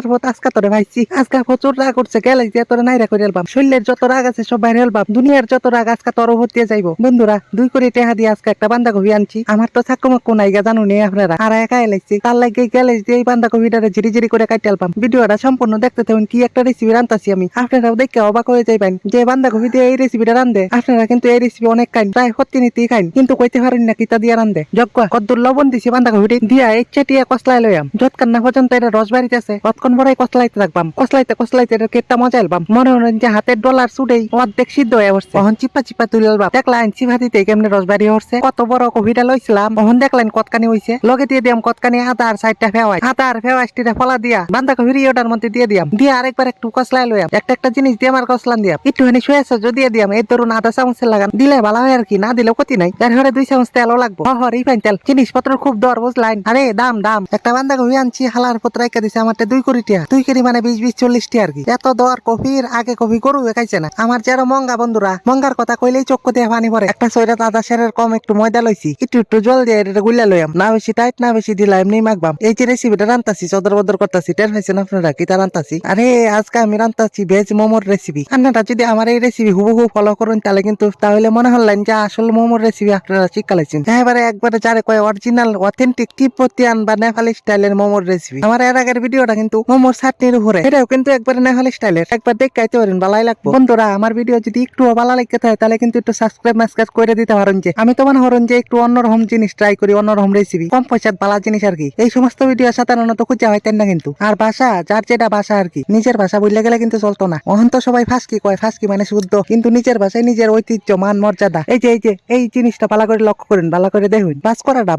হালার পথ আজকা তোরে ভাইছি আজকা প্রচুর রাগ করছে গেলে যে তোরে নাইরা করে এলবাম শরীরের যত রাগ আছে সব বাইরে এলবাম দুনিয়ার যত রাগ আজকা তোর উপর দিয়ে যাইবো বন্ধুরা 2 কোটি টাকা দিয়ে আজকে একটা বান্ধাকপি আনছি আমার তো চাকমক্কু নাইগা জানো নি আপনারা আর একা এলাইছি তার লাগে গেলে যে এই বান্ধাকপিটারে ঝিরি ঝিরি করে কাটতে এলবাম ভিডিওটা সম্পূর্ণ দেখতে থাকুন কি একটা রেসিপি রান্তাছি আমি আপনারাও দেখে অবাক হয়ে যাইবেন যে বান্ধাকপি দিয়ে এই রেসিপিটা রান্ধে আপনারা কিন্তু এই রেসিপি অনেক খাইন প্রায় সত্যি নীতি খাইন কিন্তু কইতে পারেন না কিতা দিয়ে রান্ধে যজ্ঞ কদ্দুর লবণ দিছি বান্ধাকপি দিয়া ইচ্ছাটিয়া কসলাই লইয়াম যতক্ষণ না পর্যন্ত এটা রস বাড়িতেছে ততক্ষণ বড়াই কসলাইতে রাখবাম কসলাইতে এটা কেটটা মজা এলবাম মনে হলেন যে হাতের ডলার চুড়েই অর্ধেক সিদ্ধ হয়ে পড়ছে তখন চিপা চিপা তুলে এলবাম দেখলেন চিপা দিতে কেমনে রস বাড়ি হচ্ছে কত বড় কপিটা লইছিলাম তখন দেখলেন কতখানি হইছে লগে দিয়ে দিয়াম কতখানি আদা আর 4টা ফেওয়াই আদা আর ফেওয়াইটিটা ফলা দিয়া বান্ধাকপি ওটার মধ্যে দিয়ে দিয়াম দিয়ে আরেকবার একটু কসলাই লইয়াম একটা জিনিস দিয়ে আমার কসলান দিয়াম একটুখানি সোয়া সস দিয়ে দিয়াম এই ধরুন আধা চামচ লাগান দিলে ভালো হয় আর কি না দিলে ক্ষতি নাই তার ঘরে 2 চামচ তেলও লাগবো রিফাইন তেল জিনিসপত্র খুব দর বুঝলাইন আরে দাম একটা বান্ধাকপি আনছি হালার পত্র রেখে দিছে আমার 2 কোটি টাকা 2 কেজি মানে 20-40 টাকা আর কি এত দর কফির আগে কফি গরু খাইছে না আমার যারা মঙ্গা বন্ধুরা মঙ্গার কথা কইলেই চক্ষু দিয়ে পানি পড়ে একটা সয়রা আদা সেরের কম একটু ময়দা লইছি একটু জল দিয়ে এটা গুলা লইয়াম না বেশি টাইট না বেশি দিলা এমনি মাখবাম এই যে রেসিপিটা রান্তাছি চদর বদর করতাছি টের পাইছেন আপনারা কি তা রান্তাছি আরে আজকে আমি রান্তাছি ভেজ মোমোর রেসিপি আপনারা যদি আমার এই রেসিপি হুবহু ফলো করুন তাহলে মনে হলেন যে আসলে মোমোর রেসিপি আপনারা শিখালাইছেন একবারে যারে কয় অরিজিনাল অথেন্টিক তিব্বতিয়ান বা নেপালি স্টাইলের মোমোর রেসিপি আমার এর আগের ভিডিওটা কিন্তু মোমোর চাটনির উপরে এটাও কিন্তু একবারে নেপালি স্টাইলের একবার দেখাইতে পারেন ভালোই লাগবে বন্ধুরা আমার ভিডিও যদি একটু ভালো লাগে থাকে তাহলে কিন্তু একটু সাবস্ক্রাইব করে দিতে পারেন যে আমি তো মনে হরন যে একটু অন্যরকম জিনিস ট্রাই করি অন্যরকম রেসিপি কম পয়সার ভালো জিনিস আর কি এই সমস্ত ভিডিও সাধারণত খুঁজে হইতেন না কিন্তু আর ভাষা যার যেটা ভাষা আর কি নিজের ভাষা বললে গেলে কিন্তু চলতো না অহন তো সবাই ফাঁসকি কয় ফাঁসকি মানে শুদ্ধ কিন্তু নিজের ভাষায় নিজের ঐতিহ্য মান মর্যাদা এই জিনিসটা ভালো করে লক্ষ্য করেন ভালো করে দেখুন বাস করাটা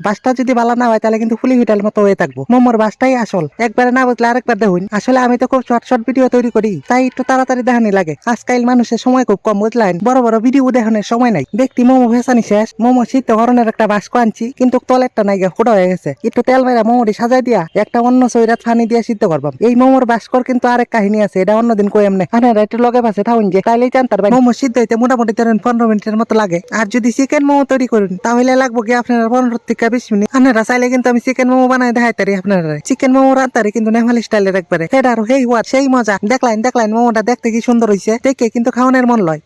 বাসটা যদি ভালো না হয় তাহলে কিন্তু ফুলি হিটাল মতো হয়ে থাকবো মোমোর বাসটাই আসল একবারে না বুঝলে আরেকবার দেখুন আসলে আমি তো খুব শর্ট ভিডিও তৈরি করি তাই একটু তাড়াতাড়ি দেখানি লাগে আজকাল মানুষের সময় খুব কম বুঝলেন বড় ভিডিও দেখানোর সময় নাই দেখতি মোমো ভেসানি শেষ মোমো শীত ধরনের একটা বাস্ক আনছি কিন্তু তলেরটা নাই ফোটা হয়ে গেছে একটু তেল মেরা মোমোটি সাজাই দিয়া একটা অন্য সৈরাত পানি দিয়ে সিদ্ধ করবাম এই মোমোর বাস্কর কিন্তু আরেক কাহিনী আছে এটা অন্যদিন কই এমনি আপনারা একটু লগে পাশে থাকুন যে তাইলেই জানতার ভাই মোমো সিদ্ধ হইতে মোটামুটি ধরেন 15 মিনিটের মতো লাগে আর যদি চিকেন মোমো তৈরি করুন তাহলে লাগবো কি আপনারা 15 থেকে 20 মিনিট আপনারা চাইলে কিন্তু আমি চিকেন মোমো বানাই দেখাইতারি আপনারা চিকেন মোমো রান্তারি কিন্তু নেপালি স্টাইলের একবারে সেটা আর সেই মজা দেখলেন মোমোটা দেখতে কি সুন্দর হইছে দেখে কিন্তু খাওয়ানোর মন লয়